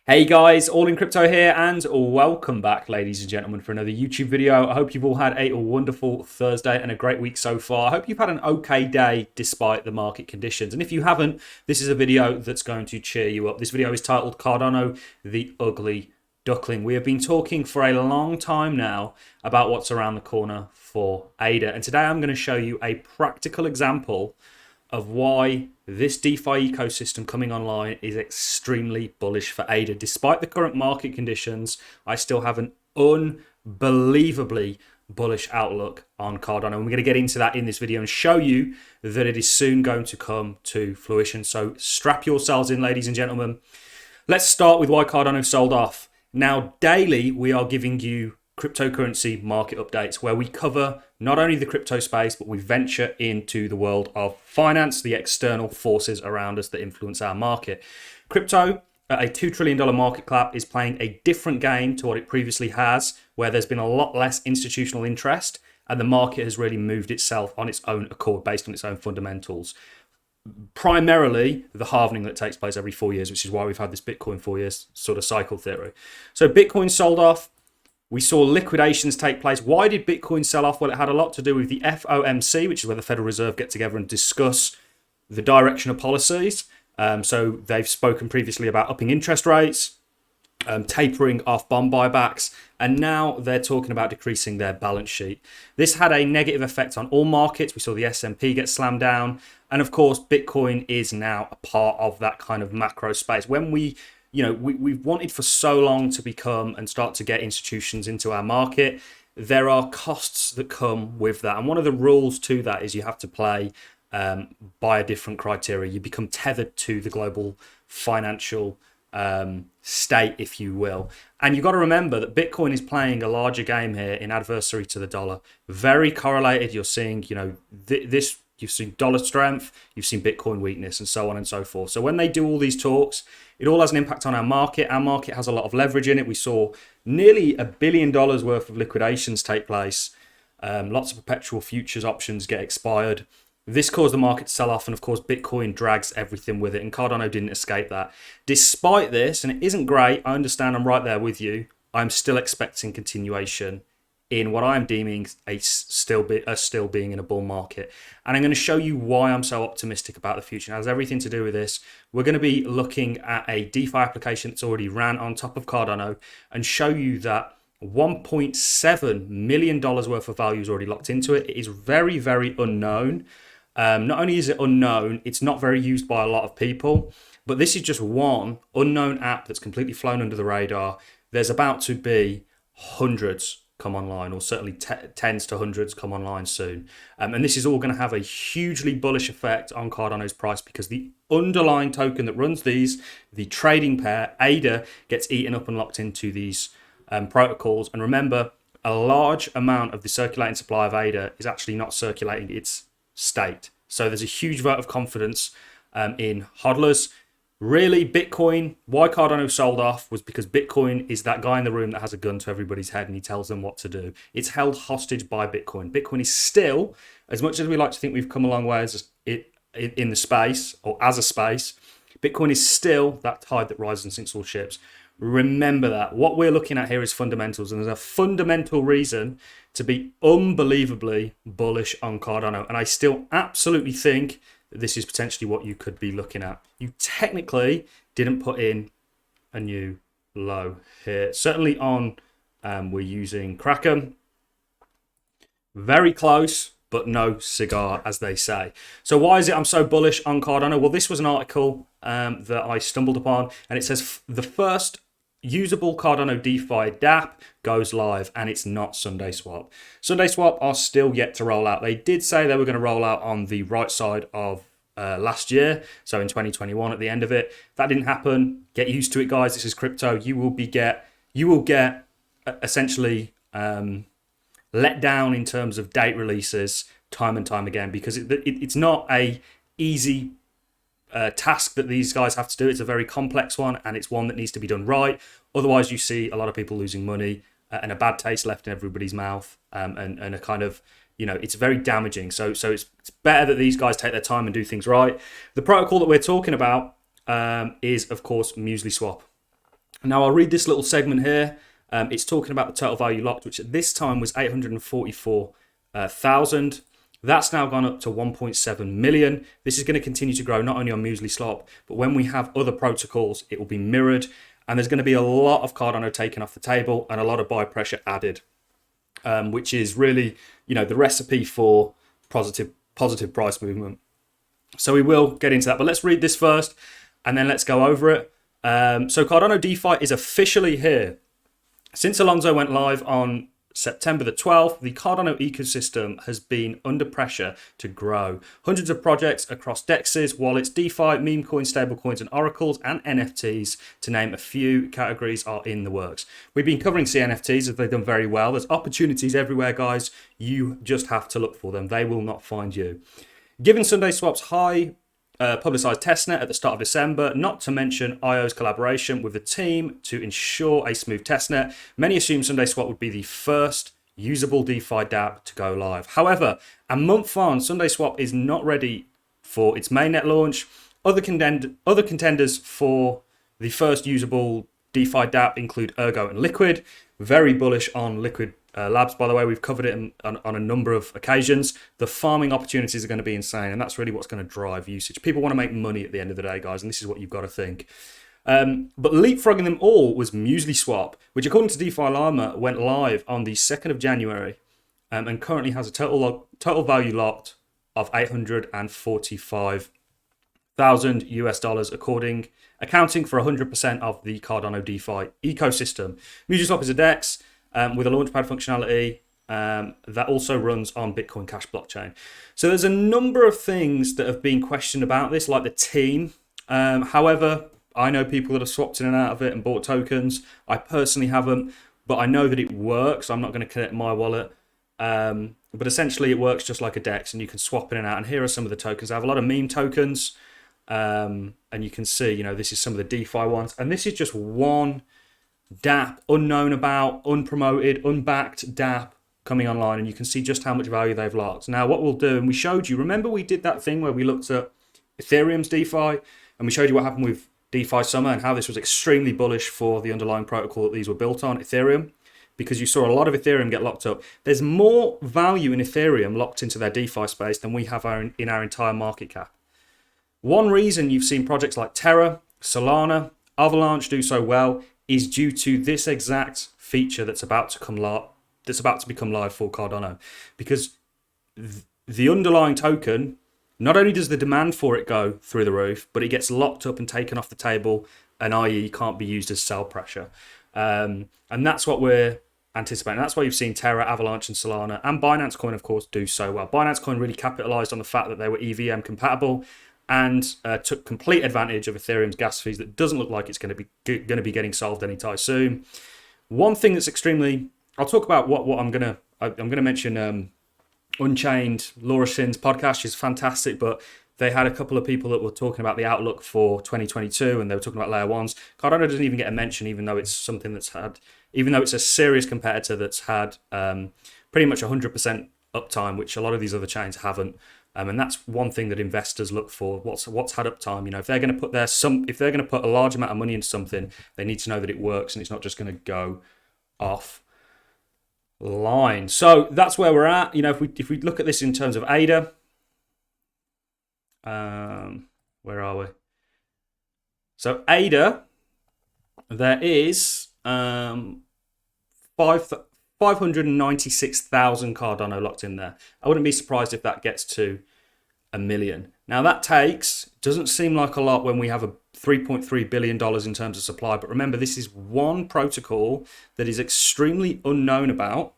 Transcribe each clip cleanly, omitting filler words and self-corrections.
Hey guys, All in Crypto here, and welcome back, ladies and gentlemen, for another YouTube video. I hope you've all had a wonderful Thursday and a great week so far. I hope you've had an okay day despite the market conditions. And if you haven't, this is a video that's going to cheer you up. This video is titled Cardano, the Ugly Duckling. We have been talking for a long time now about what's around the corner for ADA. And today I'm going to show you a practical example of why this DeFi ecosystem coming online is extremely bullish for ADA. Despite the current market conditions, I still have an unbelievably bullish outlook on Cardano. And we're going to get into that in this video and show you that it is soon going to come to fruition. So strap yourselves in, ladies and gentlemen. Let's start with why Cardano sold off. Now, daily, we are giving you cryptocurrency market updates where we cover not only the crypto space, but we venture into the world of finance, the external forces around us that influence our market. Crypto at a $2 trillion market cap is playing a different game to what it previously has, where there's been a lot less institutional interest and the market has really moved itself on its own accord based on its own fundamentals. Primarily the halvening that takes place every 4 years, which is why we've had this Bitcoin 4 years sort of cycle theory. So Bitcoin sold off. We saw liquidations take place. Why did Bitcoin sell off? Well, it had a lot to do with the FOMC, which is where the Federal Reserve get together and discuss the direction of policies. So they've spoken previously about upping interest rates, tapering off bond buybacks, and now they're talking about decreasing their balance sheet. This had a negative effect on all markets. We saw the S&P get slammed down. And of course, Bitcoin is now a part of that kind of macro space. When we've wanted for so long to become and start to get institutions into our market, there are costs that come with that. And one of the rules to that is you have to play by a different criteria. You become tethered to the global financial state, if you will. And you've got to remember that Bitcoin is playing a larger game here in adversary to the dollar. Very correlated. You're seeing, this. You've seen dollar strength, you've seen Bitcoin weakness, and so on and so forth. So when they do all these talks, it all has an impact on our market. Our market has a lot of leverage in it. We saw nearly $1 billion worth of liquidations take place. Lots of perpetual futures options get expired. This caused the market to sell off, and of course, Bitcoin drags everything with it, and Cardano didn't escape that. Despite this, and it isn't great, I understand, I'm right there with you, I'm still expecting continuation in what I'm deeming still being in a bull market. And I'm going to show you why I'm so optimistic about the future. It has everything to do with this. We're going to be looking at a DeFi application that's already ran on top of Cardano and show you that $1.7 million worth of value is already locked into it. It is very, very unknown. Not only is it unknown, it's not very used by a lot of people, but this is just one unknown app that's completely flown under the radar. There's about to be hundreds come online, or certainly tens to hundreds come online soon. And this is all going to have a hugely bullish effect on Cardano's price because the underlying token that runs these, the trading pair, ADA, gets eaten up and locked into these protocols. And remember, a large amount of the circulating supply of ADA is actually not circulating its state. So there's a huge vote of confidence in hodlers. Really, Bitcoin, why Cardano sold off was because Bitcoin is that guy in the room that has a gun to everybody's head and he tells them what to do. It's held hostage by Bitcoin. Bitcoin is still, as much as we like to think we've come a long way as in the space or as a space, Bitcoin is still that tide that rises and sinks all ships. Remember that. What we're looking at here is fundamentals, and there's a fundamental reason to be unbelievably bullish on Cardano. And I still absolutely think this is potentially what you could be looking at. You technically didn't put in a new low here. Certainly on, we're using Kraken. Very close, but no cigar, as they say. So why is it I'm so bullish on Cardano? Well, this was an article that I stumbled upon, and it says the first usable Cardano DeFi dApp goes live, and it's not SundaeSwap. SundaeSwap are still yet to roll out. They did say they were going to roll out on the right side of last year, so in 2021 at the end of it. That didn't happen. Get used to it, guys. This is crypto. You will get essentially let down in terms of date releases time and time again because it's not a easy task that these guys have to do. It's a very complex one, and it's one that needs to be done right. Otherwise, you see a lot of people losing money and a bad taste left in everybody's mouth, and a kind of, it's very damaging. So it's better that these guys take their time and do things right. The protocol that we're talking about is, of course, MuesliSwap. Now I'll read this little segment here. It's talking about the total value locked, which at this time was 844,000. That's now gone up to 1.7 million. This is going to continue to grow not only on Muesli Swap, but when we have other protocols, it will be mirrored. And there's going to be a lot of Cardano taken off the table and a lot of buy pressure added, which is really, the recipe for positive price movement. So we will get into that, but let's read this first and then let's go over it. So Cardano DeFi is officially here. Since Alonso went live on September the 12th, the Cardano ecosystem has been under pressure to grow. Hundreds of projects across DEXs, wallets, DeFi, meme coins, stablecoins, and oracles, and NFTs, to name a few categories, are in the works. We've been covering CNFTs as they've done very well. There's opportunities everywhere, guys. You just have to look for them. They will not find you. Given Sunday Swap's high publicized testnet at the start of December, not to mention IO's collaboration with the team to ensure a smooth testnet, many assume Sunday Swap would be the first usable DeFi dApp to go live. However, a month on, Sunday Swap is not ready for its mainnet launch. Other contenders for the first usable DeFi dApp include Ergo and Liquid. Very bullish on Liquid Labs, by the way. We've covered it on a number of occasions. The farming opportunities are going to be insane, and that's really what's going to drive usage. People want to make money at the end of the day, guys, and this is what you've got to think. But leapfrogging them all was Muesli Swap, which according to DeFi Llama went live on the 2nd of January and currently has a total value locked of $845,000 US, accounting for 100% of the Cardano DeFi ecosystem. Muesli Swap is a DEX with a launchpad functionality that also runs on Bitcoin Cash blockchain. So there's a number of things that have been questioned about this, like the team. However, I know people that have swapped in and out of it and bought tokens. I personally haven't, but I know that it works. I'm not going to connect my wallet. But essentially it works just like a DEX, and you can swap in and out. And here are some of the tokens. I have a lot of meme tokens. And you can see, this is some of the DeFi ones. And this is just one dApp, unknown about, unpromoted, unbacked dApp coming online. And you can see just how much value they've locked. Now, what we'll do, and we showed you, remember we did that thing where we looked at Ethereum's DeFi, and we showed you what happened with DeFi Summer and how this was extremely bullish for the underlying protocol that these were built on, Ethereum, because you saw a lot of Ethereum get locked up. There's more value in Ethereum locked into their DeFi space than we have in our entire market cap. One reason you've seen projects like Terra, Solana, Avalanche do so well is due to this exact feature that's about to become live for Cardano, because the underlying token, not only does the demand for it go through the roof, but it gets locked up and taken off the table, and i.e. can't be used as sell pressure. And that's what we're anticipating. That's why you've seen Terra, Avalanche, and Solana, and Binance Coin, of course, do so well. Binance Coin really capitalized on the fact that they were EVM compatible and took complete advantage of Ethereum's gas fees that doesn't look like it's going to be getting solved anytime soon. One thing that's extremely, I'll talk about what I'm going to mention. Unchained, Laura Shin's podcast is fantastic, but they had a couple of people that were talking about the outlook for 2022, and they were talking about layer ones. Cardano doesn't even get a mention, even though it's something that's had, even though it's a serious competitor that's had pretty much 100% uptime, which a lot of these other chains haven't. And that's one thing that investors look for. What's had uptime? If they're going to put a large amount of money into something, they need to know that it works and it's not just going to go off line. So that's where we're at. If we look at this in terms of ADA, where are we? So ADA, there is 596,000 Cardano locked in there. I wouldn't be surprised if that gets to 1 million. Now that doesn't seem like a lot when we have a $3.3 billion in terms of supply, but remember, this is one protocol that is extremely unknown about.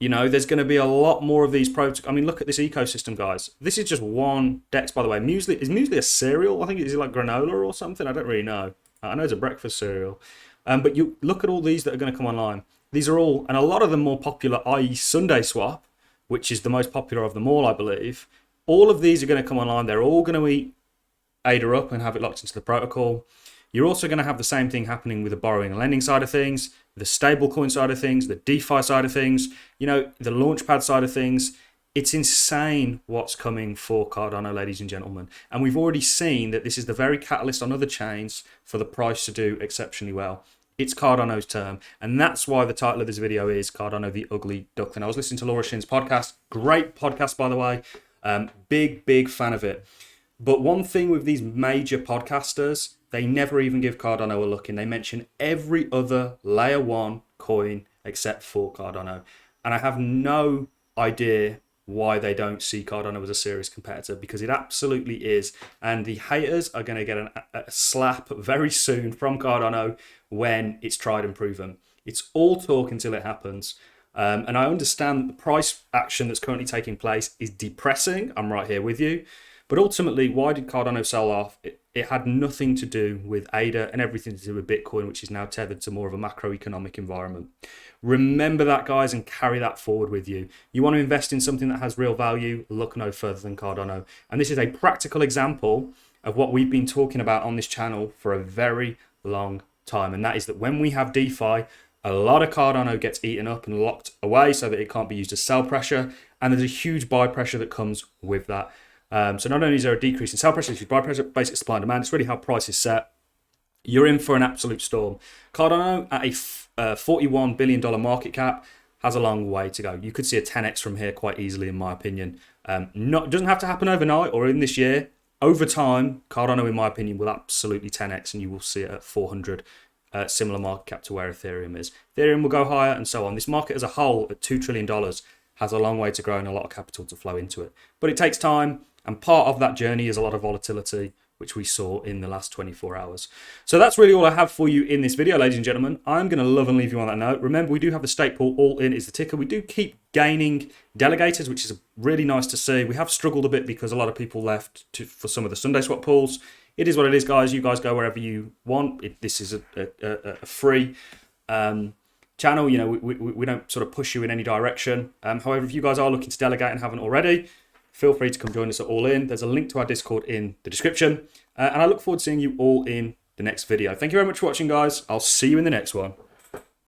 There's going to be a lot more of these protocols. I mean, look at this ecosystem, guys. This is just one DEX, by the way. Is Muesli a cereal? I think it's like granola or something. I don't really know. I know it's a breakfast cereal. But you look at all these that are going to come online. These are all, and a lot of them more popular, i.e. Sunday Swap, which is the most popular of them all, I believe. All of these are going to come online. They're all going to eat ADA up and have it locked into the protocol. You're also going to have the same thing happening with the borrowing and lending side of things, the stablecoin side of things, the DeFi side of things, the launchpad side of things. It's insane what's coming for Cardano, ladies and gentlemen. And we've already seen that this is the very catalyst on other chains for the price to do exceptionally well. It's Cardano's term. And that's why the title of this video is Cardano the Ugly Duckling. I was listening to Laura Shin's podcast. Great podcast, by the way. Big fan of it. But one thing with these major podcasters, they never even give Cardano a look in. They mention every other layer one coin except for Cardano. And I have no idea why they don't see Cardano as a serious competitor, because it absolutely is. And the haters are going to get a slap very soon from Cardano when it's tried and proven. It's all talk until it happens. And I understand that the price action that's currently taking place is depressing. I'm right here with you. But ultimately, why did Cardano sell off? It had nothing to do with ADA and everything to do with Bitcoin, which is now tethered to more of a macroeconomic environment. Remember that, guys, and carry that forward with you. You want to invest in something that has real value? Look no further than Cardano. And this is a practical example of what we've been talking about on this channel for a very long time. And that is that when we have DeFi, a lot of Cardano gets eaten up and locked away so that it can't be used as sell pressure. And there's a huge buy pressure that comes with that. So not only is there a decrease in sell pressure, it's buy pressure, basic supply and demand. It's really how price is set. You're in for an absolute storm. Cardano at a $41 billion market cap has a long way to go. You could see a 10x from here quite easily, in my opinion. Doesn't have to happen overnight or in this year. Over time, Cardano, in my opinion, will absolutely 10x, and you will see it at 400, similar market cap to where Ethereum is. Ethereum will go higher and so on. This market as a whole at $2 trillion has a long way to grow and a lot of capital to flow into it. But it takes time. And part of that journey is a lot of volatility, which we saw in the last 24 hours. So that's really all I have for you in this video, ladies and gentlemen. I'm going to love and leave you on that note. Remember, we do have the stake pool. ALLIN is the ticker. We do keep gaining delegators, which is really nice to see. We have struggled a bit because a lot of people left for some of the Sunday swap pools. It is what it is, guys. You guys go wherever you want. This is a free channel. You know, we don't sort of push you in any direction. However, if you guys are looking to delegate and haven't already, feel free to come join us at ALLIN. There's a link to our Discord in the description. And I look forward to seeing you all in the next video. Thank you very much for watching, guys. I'll see you in the next one.